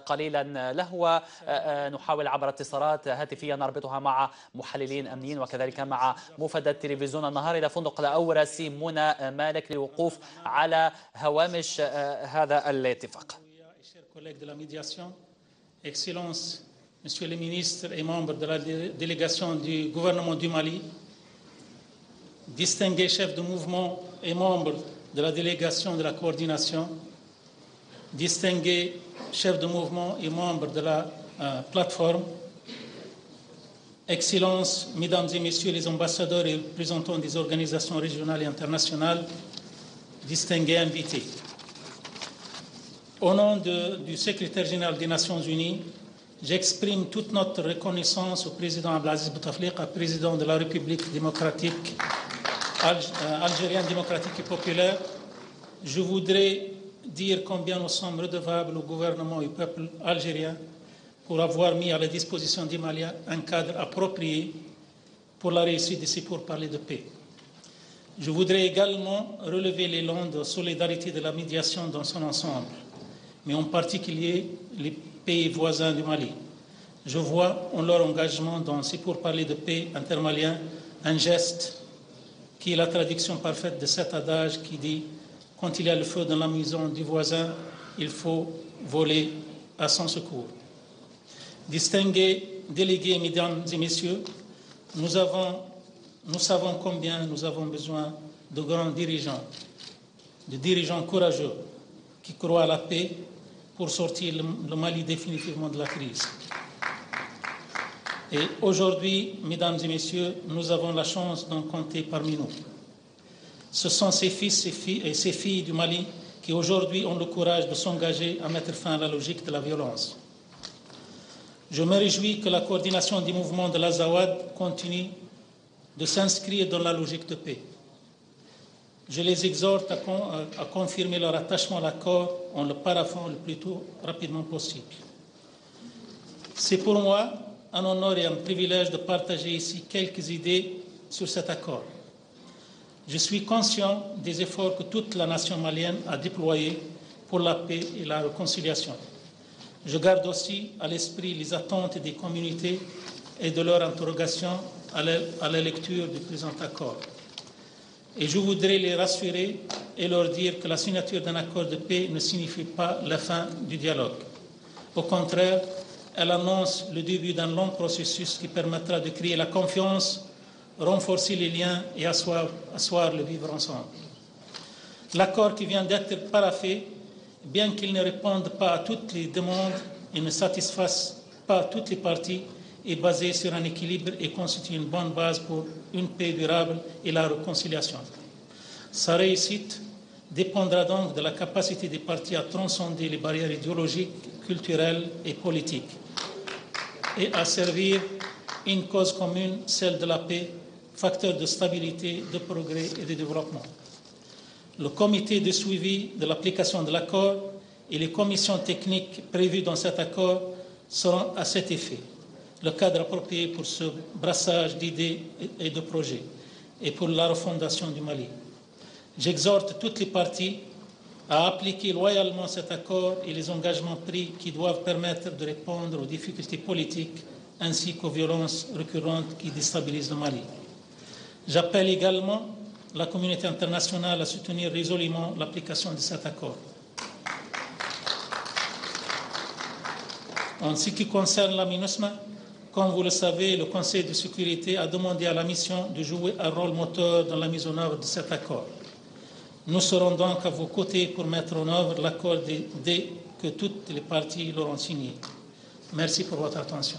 قليلا له، ونحاول عبر اتصالات هاتفية نربطها مع محللين أمنيين وكذلك مع مفادة تلفزيون النهار إلى فندق الأورا منى مالك للوقوف على هوامش هذا الاتفاق. Excellences, Monsieur le ministre et membres de la délégation du gouvernement du Mali, distingués chefs de mouvement et membres de la délégation de la coordination, distingués chefs de mouvement et membres de la plateforme, Excellences, Mesdames et Messieurs les ambassadeurs et représentants des organisations régionales et internationales, distingués invités. Au nom du secrétaire général des Nations Unies, j'exprime toute notre reconnaissance au président Abdelaziz Bouteflika, président de la République démocratique algérienne démocratique et populaire. Je voudrais dire combien nous sommes redevables au gouvernement et au peuple algérien pour avoir mis à la disposition des Maliens un cadre approprié pour la réussite de ces pourparlers de paix. Je voudrais également relever l'élan de solidarité de la médiation dans son ensemble, mais en particulier les pays voisins du Mali. Je vois en leur engagement dans ces pourparlers de paix intermaliens un geste qui est la traduction parfaite de cet adage qui dit « Quand il y a le feu dans la maison du voisin, il faut voler à son secours ». Distingués délégués, mesdames et messieurs, nous savons combien nous avons besoin de grands dirigeants, de dirigeants courageux qui croient à la paix pour sortir le Mali définitivement de la crise. Et aujourd'hui, mesdames et messieurs, nous avons la chance d'en compter parmi nous. Ce sont ces fils et ces filles du Mali qui aujourd'hui ont le courage de s'engager à mettre fin à la logique de la violence. Je me réjouis que la coordination des mouvements de l'Azawad continue de s'inscrire dans la logique de paix. Je les exhorte à confirmer leur attachement à l'accord en le paraphant le plus tôt rapidement possible. C'est pour moi un honneur et un privilège de partager ici quelques idées sur cet accord. Je suis conscient des efforts que toute la nation malienne a déployés pour la paix et la réconciliation. Je garde aussi à l'esprit les attentes des communautés et de leurs interrogations à la lecture du présent accord. Et je voudrais les rassurer et leur dire que la signature d'un accord de paix ne signifie pas la fin du dialogue. Au contraire, elle annonce le début d'un long processus qui permettra de créer la confiance, renforcer les liens et asseoir le vivre ensemble. L'accord qui vient d'être paraphé, bien qu'il ne réponde pas à toutes les demandes et ne satisfasse pas toutes les parties, est basé sur un équilibre et constitue une bonne base pour une paix durable et la réconciliation. Sa réussite dépendra donc de la capacité des parties à transcender les barrières idéologiques, culturelles et politiques et à servir une cause commune, celle de la paix, facteur de stabilité, de progrès et de développement. Le comité de suivi de l'application de l'accord et les commissions techniques prévues dans cet accord seront à cet effet le cadre approprié pour ce brassage d'idées et de projets et pour la refondation du Mali. J'exhorte toutes les parties à appliquer loyalement cet accord et les engagements pris qui doivent permettre de répondre aux difficultés politiques ainsi qu'aux violences récurrentes qui déstabilisent le Mali. J'appelle également la communauté internationale à soutenir résolument l'application de cet accord. En ce qui concerne la MINUSMA, comme vous le savez, le Conseil de sécurité a demandé à la mission de jouer un rôle moteur dans la mise en œuvre de cet accord. Nous serons donc à vos côtés pour mettre en œuvre l'accord dès que toutes les parties l'auront signé. Merci pour votre attention.